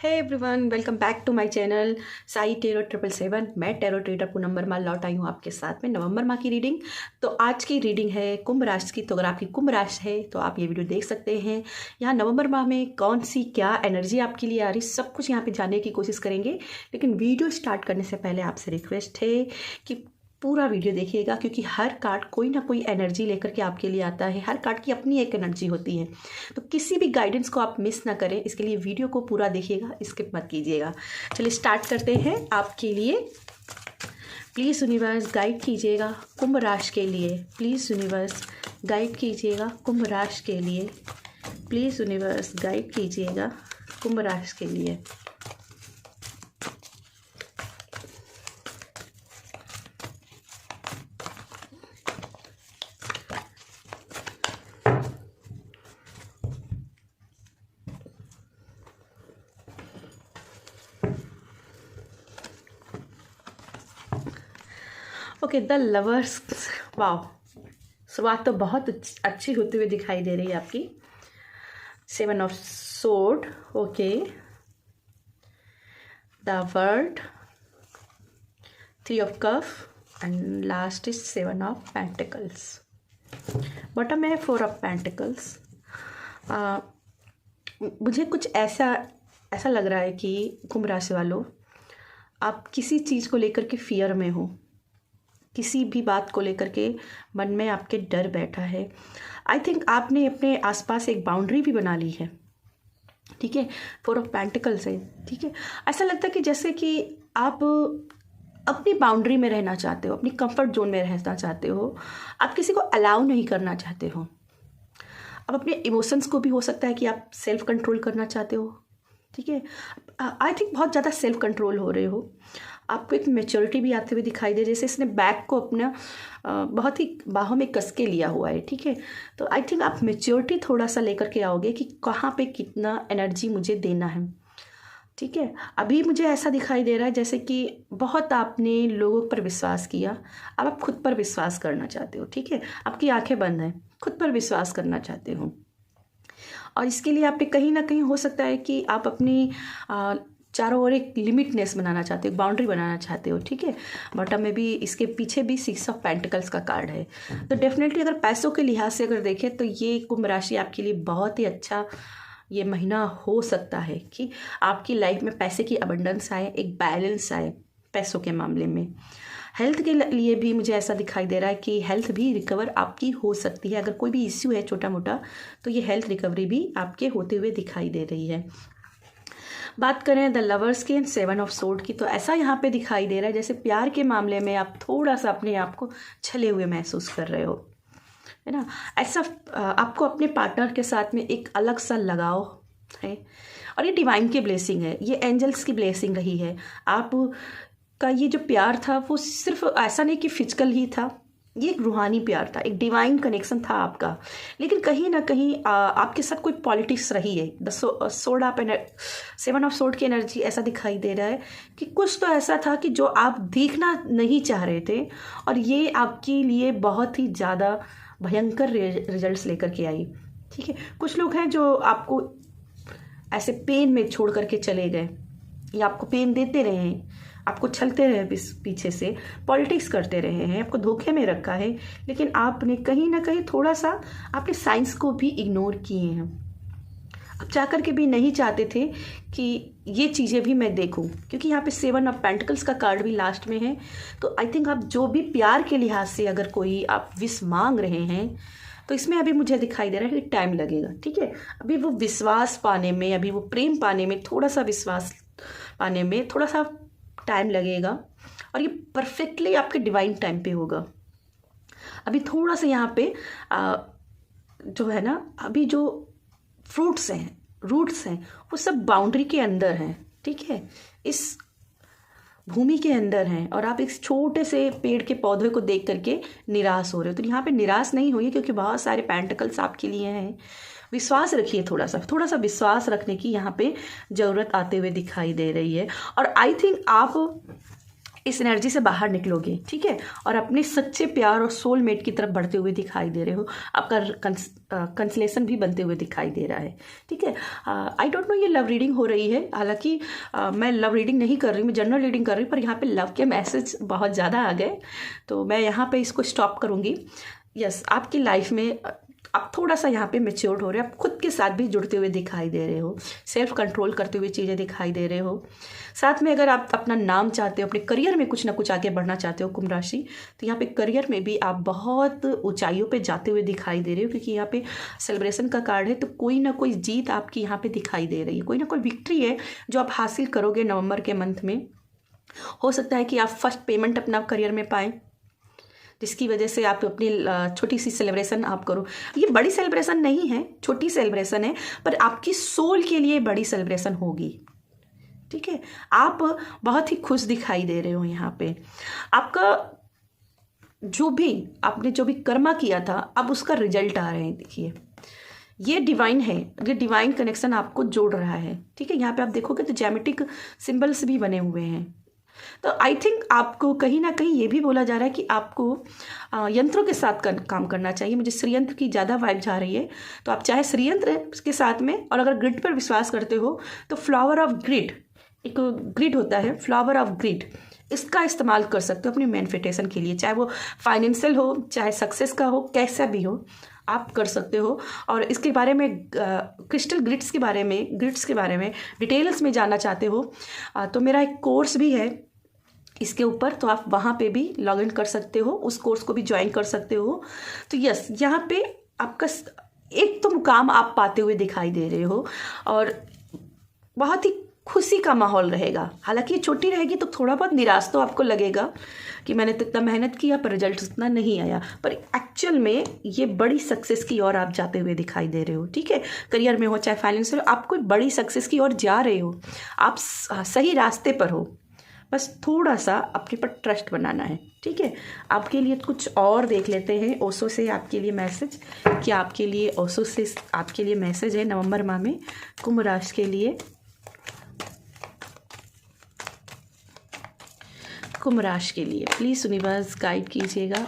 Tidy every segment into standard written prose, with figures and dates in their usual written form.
Hey everyone, welcome back to my channel Sai tarot 777। मैं tarot trader Poonam Verma लौट आई हूँ आपके साथ में नवंबर माह की रीडिंग। तो आज की रीडिंग है कुंभ राशि की। तो अगर आपकी कुंभ राशि है तो आप ये वीडियो देख सकते हैं। यहाँ नवंबर माह में कौन सी क्या एनर्जी आपके लिए आ रही, सब कुछ यहाँ पे जानने की कोशिश करेंगे। लेकिन वीडियो स्टार्ट करने से पहले आपसे रिक्वेस्ट है कि पूरा वीडियो देखिएगा, क्योंकि हर कार्ड कोई ना कोई एनर्जी लेकर के आपके लिए आता है। हर कार्ड की अपनी एक एनर्जी होती है, तो किसी भी गाइडेंस को आप मिस ना करें। इसके लिए वीडियो को पूरा देखिएगा, स्किप मत कीजिएगा। चलिए स्टार्ट करते हैं। आपके लिए प्लीज़ यूनिवर्स गाइड कीजिएगा कुंभ राशि के लिए। प्लीज़ यूनिवर्स गाइड कीजिएगा कुंभ राशि के लिए। प्लीज़ यूनिवर्स गाइड कीजिएगा कुंभ राशि के लिए। Okay, the lovers. वाह, शुरुआत तो बहुत अच्छी होती हुई दिखाई दे रही है आपकी। 7 of sword, okay, the world, 3 of cup and last is 7 of pentacles. Bottom में 4 ऑफ पेंटिकल्स। मुझे कुछ ऐसा लग रहा है कि कुंभ राशि वालों, आप किसी चीज़ को लेकर के फियर में हो। किसी भी बात को लेकर के मन में आपके डर बैठा है। आई थिंक आपने अपने आसपास एक बाउंड्री भी बना ली है, ठीक है। 4 ऑफ पेंटिकल्स है, ठीक है। ऐसा लगता है कि जैसे कि आप अपनी बाउंड्री में रहना चाहते हो, अपनी कंफर्ट जोन में रहना चाहते हो। आप किसी को अलाउ नहीं करना चाहते हो। अब अपने इमोशंस को भी हो सकता है कि आप सेल्फ कंट्रोल करना चाहते हो, ठीक है। आई थिंक बहुत ज़्यादा सेल्फ कंट्रोल हो रहे हो। आपको एक मैच्योरिटी भी आते हुए दिखाई दे, जैसे इसने बैग को अपना बहुत ही बाहों में कस के लिया हुआ है, ठीक है। तो आई थिंक आप मैच्योरिटी थोड़ा सा लेकर के आओगे कि कहाँ पे कितना एनर्जी मुझे देना है, ठीक है। अभी मुझे ऐसा दिखाई दे रहा है जैसे कि बहुत आपने लोगों पर विश्वास किया, अब आप खुद पर विश्वास करना चाहते हो, ठीक है। आपकी आंखें बंद हैं, खुद पर विश्वास करना चाहते हो। और इसके लिए आप पे कहीं ना कहीं हो सकता है कि आप अपनी चारों ओर एक लिमिटनेस बनाना चाहते हो, बाउंड्री बनाना चाहते हो, ठीक है। बॉटम में भी, इसके पीछे भी 6 ऑफ पेंटिकल्स का कार्ड है। तो डेफिनेटली अगर पैसों के लिहाज से अगर देखें तो ये कुंभ राशि आपके लिए बहुत ही अच्छा ये महीना हो सकता है कि आपकी लाइफ में पैसे की अबंडेंस आए, एक बैलेंस आए पैसों के मामले में। हेल्थ के लिए भी मुझे ऐसा दिखाई दे रहा है कि हेल्थ भी रिकवर आपकी हो सकती है। अगर कोई भी इश्यू है छोटा मोटा, तो ये हेल्थ रिकवरी भी आपके होते हुए दिखाई दे रही है। बात करें द लवर्स की एंड 7 ऑफ सोर्ड की, तो ऐसा यहाँ पे दिखाई दे रहा है जैसे प्यार के मामले में आप थोड़ा सा अपने आप को छले हुए महसूस कर रहे हो, है ना। ऐसा आपको अपने पार्टनर के साथ में एक अलग सा लगाव है, और ये डिवाइन की ब्लेसिंग है, ये एंजल्स की ब्लेसिंग रही है। आप का ये जो प्यार था वो सिर्फ ऐसा नहीं कि फिजिकल ही था, ये एक रूहानी प्यार था, एक डिवाइन कनेक्शन था आपका। लेकिन कहीं ना कहीं आपके साथ कोई पॉलिटिक्स रही है। The sword of 7 of sword की एनर्जी ऐसा दिखाई दे रहा है कि कुछ तो ऐसा था कि जो आप देखना नहीं चाह रहे थे, और ये आपके लिए बहुत ही ज़्यादा भयंकर रिजल्ट्स लेकर के आई, ठीक है। कुछ लोग हैं जो आपको ऐसे पेन में छोड़ करके चले गए, या आपको पेन देते रहे हैं, आपको छलते रहे पीछे से, पॉलिटिक्स करते रहे हैं, आपको धोखे में रखा है। लेकिन आपने कहीं ना कहीं थोड़ा सा आपके साइंस को भी इग्नोर किए हैं। आप चाह करके भी नहीं चाहते थे कि ये चीज़ें भी मैं देखूं, क्योंकि यहाँ पे 7 ऑफ पेंटिकल्स का कार्ड भी लास्ट में है। तो आई थिंक आप जो भी प्यार के लिहाज से अगर कोई आप विश मांग रहे हैं, तो इसमें अभी मुझे दिखाई दे रहा है कि टाइम लगेगा, ठीक है। अभी वो विश्वास पाने में, अभी वो प्रेम पाने में, थोड़ा सा विश्वास पाने में थोड़ा सा टाइम लगेगा, और ये परफेक्टली आपके डिवाइन टाइम पे होगा। अभी थोड़ा सा यहाँ पे जो है ना, अभी जो फ्रूट्स हैं, रूट्स हैं, वो सब बाउंड्री के अंदर हैं, ठीक है, इस भूमि के अंदर हैं, और आप इस छोटे से पेड़ के पौधे को देख करके निराश हो रहे हो। तो यहाँ पे निराश नहीं होइए, क्योंकि बहुत सारे पेंटिकल्स आपके लिए हैं। विश्वास रखिए, थोड़ा सा विश्वास रखने की यहाँ पे ज़रूरत आते हुए दिखाई दे रही है। और आई थिंक आप इस एनर्जी से बाहर निकलोगे, ठीक है, और अपने सच्चे प्यार और सोलमेट की तरफ बढ़ते हुए दिखाई दे रहे हो। आपका कंसलेशन भी बनते हुए दिखाई दे रहा है, ठीक है। आई डोंट नो ये लव रीडिंग हो रही है, हालांकि मैं लव रीडिंग नहीं कर रही, मैं जनरल रीडिंग कर रही हूँ, पर यहाँ पे लव के मैसेज बहुत ज़्यादा आ गए, तो मैं यहाँ पे इसको स्टॉप करूँगी। यस, आपकी लाइफ में आप थोड़ा सा यहाँ पे मैच्योर्ड हो रहे हो, आप खुद के साथ भी जुड़ते हुए दिखाई दे रहे हो, सेल्फ कंट्रोल करते हुए चीज़ें दिखाई दे रहे हो। साथ में अगर आप अपना नाम चाहते हो, अपने करियर में कुछ ना कुछ आगे बढ़ना चाहते हो कुंभ राशि, तो यहाँ पे करियर में भी आप बहुत ऊंचाइयों पे जाते हुए दिखाई दे रहे हो, क्योंकि यहाँ पे सेलिब्रेशन का कार्ड है, तो कोई ना कोई जीत आपकी यहाँ पे दिखाई दे रही है, कोई ना कोई विक्ट्री है जो आप हासिल करोगे नवंबर के मंथ में। हो सकता है कि आप फर्स्ट पेमेंट अपना करियर में पाएँ, जिसकी वजह से आप अपनी छोटी सी सेलिब्रेशन आप करो। ये बड़ी सेलिब्रेशन नहीं है, छोटी सेलिब्रेशन है, पर आपकी सोल के लिए बड़ी सेलिब्रेशन होगी, ठीक है। आप बहुत ही खुश दिखाई दे रहे हो यहाँ पे। आपका आपने जो भी कर्मा किया था, अब उसका रिजल्ट आ रहे हैं। देखिए, ये डिवाइन है, ये डिवाइन कनेक्शन आपको जोड़ रहा है, ठीक है। यहाँ पे आप देखोगे तो ज्योमेट्रिक सिंबल्स भी बने हुए हैं, तो आई थिंक आपको कहीं ना कहीं ये भी बोला जा रहा है कि आपको यंत्रों के साथ काम करना चाहिए। मुझे श्रीयंत्र की ज़्यादा वाइब जा रही है, तो आप चाहे श्रीयंत्र के साथ में, और अगर ग्रिड पर विश्वास करते हो तो फ्लावर ऑफ ग्रिड, एक ग्रिड होता है फ्लावर ऑफ ग्रिड, इसका इस्तेमाल कर सकते हो अपनी मैनिफेस्टेशन के लिए, चाहे वो फाइनेंशियल हो, चाहे सक्सेस का हो, कैसा भी हो आप कर सकते हो। और इसके बारे में क्रिस्टल ग्रिड्स के बारे में डिटेल्स में जानना चाहते हो तो मेरा एक कोर्स भी है इसके ऊपर, तो आप वहाँ पे भी लॉग इन कर सकते हो, उस कोर्स को भी ज्वाइन कर सकते हो। तो यस, यहाँ पे आपका एक तो मुकाम आप पाते हुए दिखाई दे रहे हो, और बहुत ही खुशी का माहौल रहेगा। हालांकि ये छोटी रहेगी तो थोड़ा बहुत निराश तो आपको लगेगा कि मैंने तो इतना मेहनत किया पर रिजल्ट उतना नहीं आया, पर एक्चुअल में ये बड़ी सक्सेस की ओर आप जाते हुए दिखाई दे रहे हो, ठीक है। करियर में हो चाहे फाइनेंशियल, आप कोई बड़ी सक्सेस की ओर जा रहे हो, आप सही रास्ते पर हो, बस थोड़ा सा अपने पर ट्रस्ट बनाना है, ठीक है। आपके लिए कुछ और देख लेते हैं ओशो से आपके लिए मैसेज, क्या आपके लिए ओशो से आपके लिए मैसेज है नवंबर माह में कुंभ राशि के लिए। कुंभ राशि के लिए प्लीज़ यूनिवर्स गाइड कीजिएगा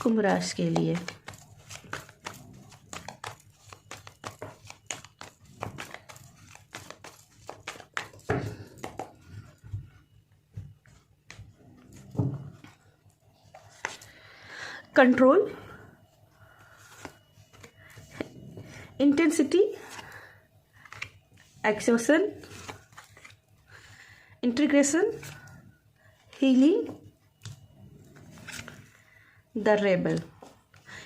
कुंभ राशि के लिए। Control, intensity, exhaustion, integration, healing, the rebel.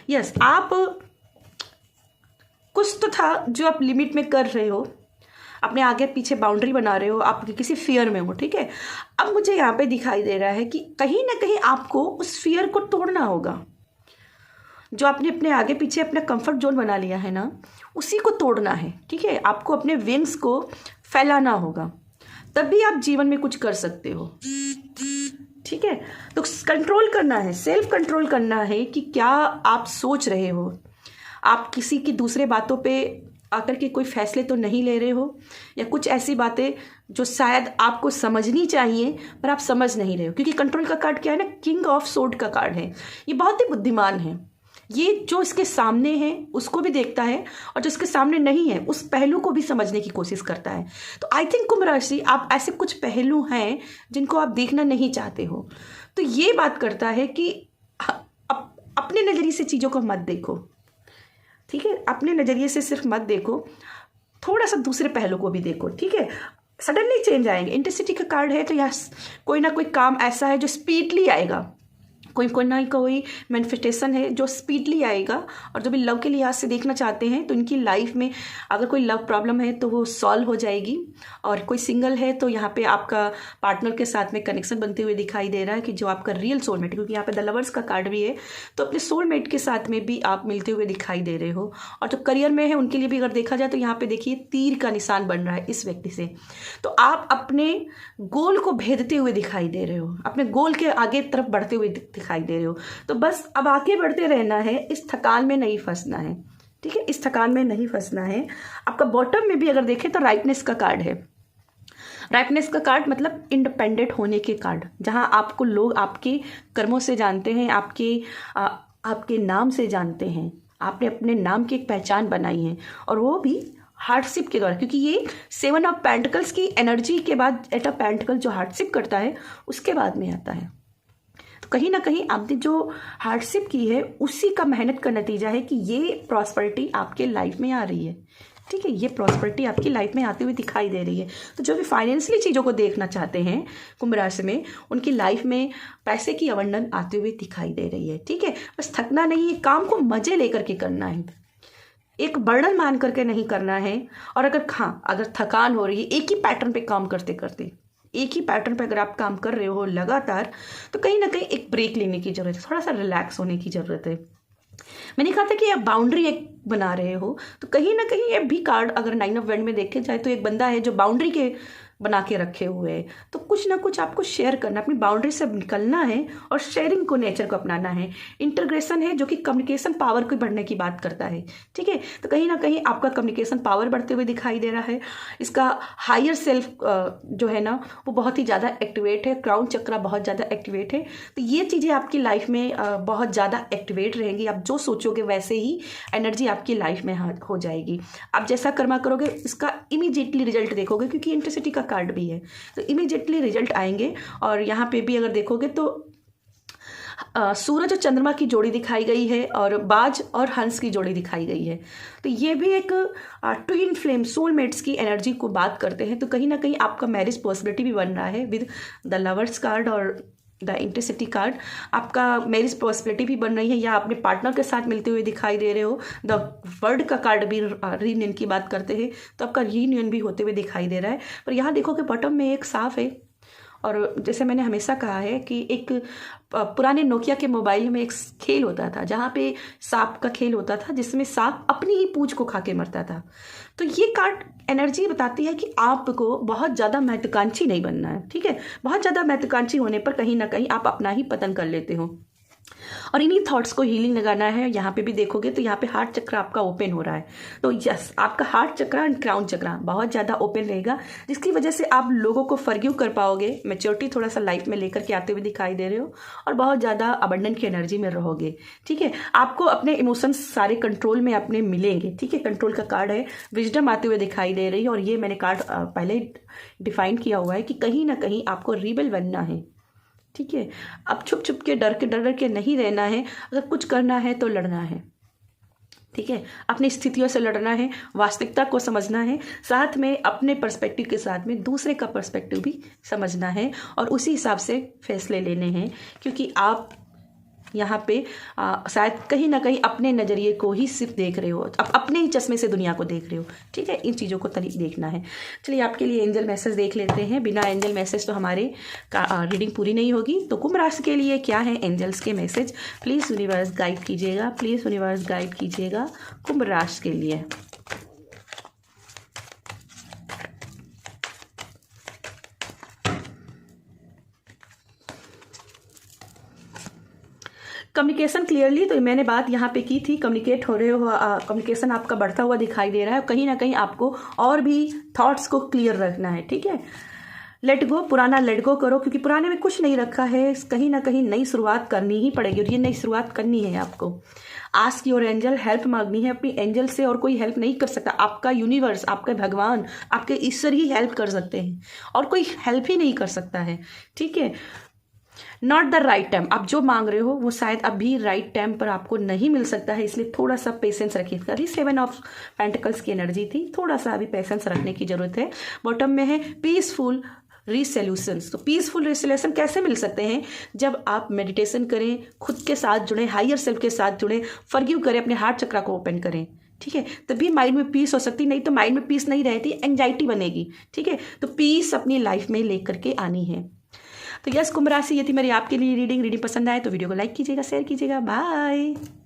Yes, आप कुछ तो था जो आप लिमिट में कर रहे हो, अपने आगे पीछे बाउंड्री बना रहे हो, आप किसी फियर में हो, ठीक है। अब मुझे यहाँ पे दिखाई दे रहा है कि कहीं ना कहीं आपको उस फियर को तोड़ना होगा, जो आपने अपने आगे पीछे अपना कंफर्ट जोन बना लिया है ना, उसी को तोड़ना है, ठीक है। आपको अपने विंग्स को फैलाना होगा, तब भी आप जीवन में कुछ कर सकते हो, ठीक है। तो कंट्रोल करना है, सेल्फ कंट्रोल करना है कि क्या आप सोच रहे हो, आप किसी की दूसरे बातों पे आकर के कोई फैसले तो नहीं ले रहे हो, या कुछ ऐसी बातें जो शायद आपको समझनी चाहिए पर आप समझ नहीं रहे हो, क्योंकि कंट्रोल का कार्ड क्या है ना, किंग ऑफ सोर्ड का कार्ड है। ये बहुत ही बुद्धिमान है, ये जो इसके सामने है उसको भी देखता है, और जो इसके सामने नहीं है उस पहलू को भी समझने की कोशिश करता है। तो आई थिंक कुंभ राशि, आप ऐसे कुछ पहलू हैं जिनको आप देखना नहीं चाहते हो, तो ये बात करता है कि अपने नज़रिए से चीज़ों को मत देखो, ठीक है। अपने नज़रिए से सिर्फ मत देखो, थोड़ा सा दूसरे पहलू को भी देखो, ठीक है। सडनली चेंज आएंगे। इंटेंसिटी का कार्ड है, तो यहाँ कोई ना कोई काम ऐसा है जो स्पीडली आएगा, कोई ना कोई मैनिफेस्टेशन है जो स्पीडली आएगा। और जो भी लव के लिहाज से देखना चाहते हैं तो इनकी लाइफ में अगर कोई लव प्रॉब्लम है तो वो सॉल्व हो जाएगी, और कोई सिंगल है तो यहाँ पे आपका पार्टनर के साथ में कनेक्शन बनते हुए दिखाई दे रहा है कि जो आपका रियल सोलमेट, क्योंकि यहाँ पे द लवर्स का कार्ड भी है, तो अपने सोलमेट के साथ में भी आप मिलते हुए दिखाई दे रहे हो। और जो करियर में है उनके लिए भी अगर देखा जाए तो यहाँ पे देखिए तीर का निशान बन रहा है इस व्यक्ति से, तो आप अपने गोल को भेदते हुए दिखाई दे रहे हो, अपने गोल के आगे तरफ बढ़ते हुए दिखाई दे रहे हो। तो बस अब आगे बढ़ते रहना है, इस थकान में नहीं फंसना है, ठीक है, इस थकान में नहीं फंसना है। आपका बॉटम में भी अगर देखें तो राइटनेस का कार्ड है। राइपनेस का कार्ड मतलब इंडिपेंडेंट होने के कार्ड, जहाँ आपको लोग आपके कर्मों से जानते हैं, आपके नाम से जानते हैं, आपने अपने नाम की एक पहचान बनाई है, और वो भी हार्डशिप के द्वारा, क्योंकि ये 7 ऑफ पेंटिकल्स की एनर्जी के बाद 8 ऑफ पेंटिकल जो हार्डशिप करता है उसके बाद में आता है। तो कहीं ना कहीं आपने जो हार्डशिप की है उसी का मेहनत का नतीजा है कि ये प्रॉस्पेरिटी आपके लाइफ में आ रही है। ठीक है, ये प्रॉस्पेरिटी आपकी लाइफ में आती हुई दिखाई दे रही है। तो जो भी फाइनेंशियली चीज़ों को देखना चाहते हैं कुंभ राशि में, उनकी लाइफ में पैसे की अवंडन आते हुए दिखाई दे रही है। ठीक है, बस थकना नहीं है, काम को मजे लेकर के करना है, एक बर्डन मान करके नहीं करना है। और अगर थकान हो रही है, एक ही पैटर्न पे काम करते करते, एक ही पैटर्न पे अगर आप काम कर रहे हो लगातार, तो कहीं ना कहीं एक ब्रेक लेने की ज़रूरत है, थोड़ा सा रिलैक्स होने की ज़रूरत है। मैंने कहा था कि आप बाउंड्री एक बना रहे हो, तो कहीं ना कहीं ये भी कार्ड अगर 9 ऑफ वैंड में देखे जाए तो एक बंदा है जो बाउंड्री के बना के रखे हुए हैं। तो कुछ ना कुछ आपको शेयर करना, अपनी बाउंड्री से निकलना है और शेयरिंग को, नेचर को अपनाना है। इंटीग्रेशन है जो कि कम्युनिकेशन पावर को बढ़ने की बात करता है। ठीक है, तो कहीं ना कहीं आपका कम्युनिकेशन पावर बढ़ते हुए दिखाई दे रहा है। इसका हायर सेल्फ जो है ना वो बहुत ही ज़्यादा एक्टिवेट है, क्राउन चक्रा बहुत ज़्यादा एक्टिवेट है। तो ये चीज़ें आपकी लाइफ में बहुत ज़्यादा एक्टिवेट रहेंगी। आप जो सोचोगे वैसे ही एनर्जी आपकी लाइफ में हो जाएगी। आप जैसा कर्मा करोगे इसका इमीडिएटली रिजल्ट देखोगे, क्योंकि इंटरसिटी का कार्ड भी है, तो इमीडिएटली रिजल्ट आएंगे। और यहाँ पे भी अगर देखोगे तो सूरज और चंद्रमा की जोड़ी दिखाई गई है और बाज और हंस की जोड़ी दिखाई गई है। तो ये भी एक ट्विन फ्लेम सोलमेट्स की एनर्जी को बात करते हैं। तो कहीं ना कहीं आपका मैरिज पॉसिबिलिटी भी बन रहा है विद द लवर्स कार्ड और द इंटरसिटी कार्ड। आपका मैरिज पॉसिबिलिटी भी बन रही है, या अपने पार्टनर के साथ मिलते हुए दिखाई दे रहे हो। द वर्ल्ड का कार्ड भी रीयूनियन की बात करते हैं, तो आपका रीयूनियन भी होते हुए दिखाई दे रहा है। पर यहाँ देखो कि बॉटम में एक साफ है, और जैसे मैंने हमेशा कहा है कि एक पुराने नोकिया के मोबाइल में एक खेल होता था जहाँ पे सांप का खेल होता था, जिसमें सांप अपनी ही पूंछ को खा के मरता था। तो ये कार्ड एनर्जी बताती है कि आपको बहुत ज़्यादा महत्वाकांक्षी नहीं बनना है। ठीक है, बहुत ज़्यादा महत्वाकांक्षी होने पर कहीं ना कहीं आप अपना ही पतन कर लेते हो, और इन्हीं थॉट्स को हीलिंग लगाना है। यहाँ पे भी देखोगे तो यहाँ पे हार्ट चक्र आपका ओपन हो रहा है। तो यस, आपका हार्ट चक्र एंड क्राउन चक्र बहुत ज़्यादा ओपन रहेगा, जिसकी वजह से आप लोगों को फॉरगिव कर पाओगे। मैच्योरिटी थोड़ा सा लाइफ में लेकर के आते हुए दिखाई दे रहे हो, और बहुत ज़्यादा अबंडेंट की एनर्जी में रहोगे। ठीक है, आपको अपने इमोशंस सारे कंट्रोल में अपने मिलेंगे। ठीक है, कंट्रोल का कार्ड है, विजडम आते हुए दिखाई दे रही है। और ये मैंने कार्ड पहले डिफाइन किया हुआ है कि कहीं ना कहीं आपको रिबल बनना है। ठीक है, अब छुप छुप के डर के नहीं रहना है। अगर कुछ करना है तो लड़ना है। ठीक है, अपनी स्थितियों से लड़ना है, वास्तविकता को समझना है, साथ में अपने पर्सपेक्टिव के साथ में दूसरे का पर्सपेक्टिव भी समझना है, और उसी हिसाब से फैसले लेने हैं। क्योंकि आप यहाँ पे शायद कहीं ना कहीं अपने नज़रिए को ही सिर्फ देख रहे हो, अब अपने ही चश्मे से दुनिया को देख रहे हो। ठीक है, इन चीज़ों को देखना है। चलिए आपके लिए एंजल मैसेज देख लेते हैं। बिना एंजल मैसेज तो हमारे रीडिंग पूरी नहीं होगी। तो कुंभ राशि के लिए क्या है एंजल्स के मैसेज, प्लीज़ यूनिवर्स गाइड कीजिएगा, प्लीज़ यूनिवर्स गाइड कीजिएगा कुंभ राशि के लिए। कम्युनिकेशन क्लियरली, तो मैंने बात यहाँ पे की थी, कम्युनिकेट हो रहे हो, कम्युनिकेशन आपका बढ़ता हुआ दिखाई दे रहा है। कहीं ना कहीं आपको और भी थॉट्स को क्लियर रखना है। ठीक है, लेट गो, पुराना लेट गो करो, क्योंकि पुराने में कुछ नहीं रखा है। कहीं ना कहीं नई शुरुआत करनी ही पड़ेगी, और ये नई शुरुआत करनी है आपको। आस्क योर एंजल, हेल्प मांगनी है अपनी एंजल से, और कोई हेल्प नहीं कर सकता। आपका यूनिवर्स, आपके भगवान, आपके ईश्वर ही हेल्प कर सकते हैं, और कोई हेल्प ही नहीं कर सकता है। ठीक है, नॉट द राइट टाइम, आप जो मांग रहे हो वो शायद अभी राइट टाइम पर आपको नहीं मिल सकता है, इसलिए थोड़ा सा पेशेंस रखिएगा। 7 ऑफ पेंटिकल्स की एनर्जी थी, थोड़ा सा अभी पेशेंस रखने की जरूरत है। बॉटम में है पीसफुल रिसोल्यूशंस। तो पीसफुल रिसोल्यूशन कैसे मिल सकते हैं, जब आप मेडिटेशन करें, खुद के साथ जुड़ें, हायर सेल्फ के साथ जुड़ें, फॉरगिव करें, अपने हार्ट चक्र को ओपन करें। ठीक है, तभी माइंड में पीस हो सकती, नहीं तो माइंड में पीस नहीं रहती, एंजाइटी बनेगी। ठीक है, तो पीस अपनी लाइफ में लेकर के आनी है। तो यस कुंभ राशि, ये थी मेरी आपके लिए रीडिंग पसंद आए तो वीडियो को लाइक कीजिएगा, शेयर कीजिएगा। बाय।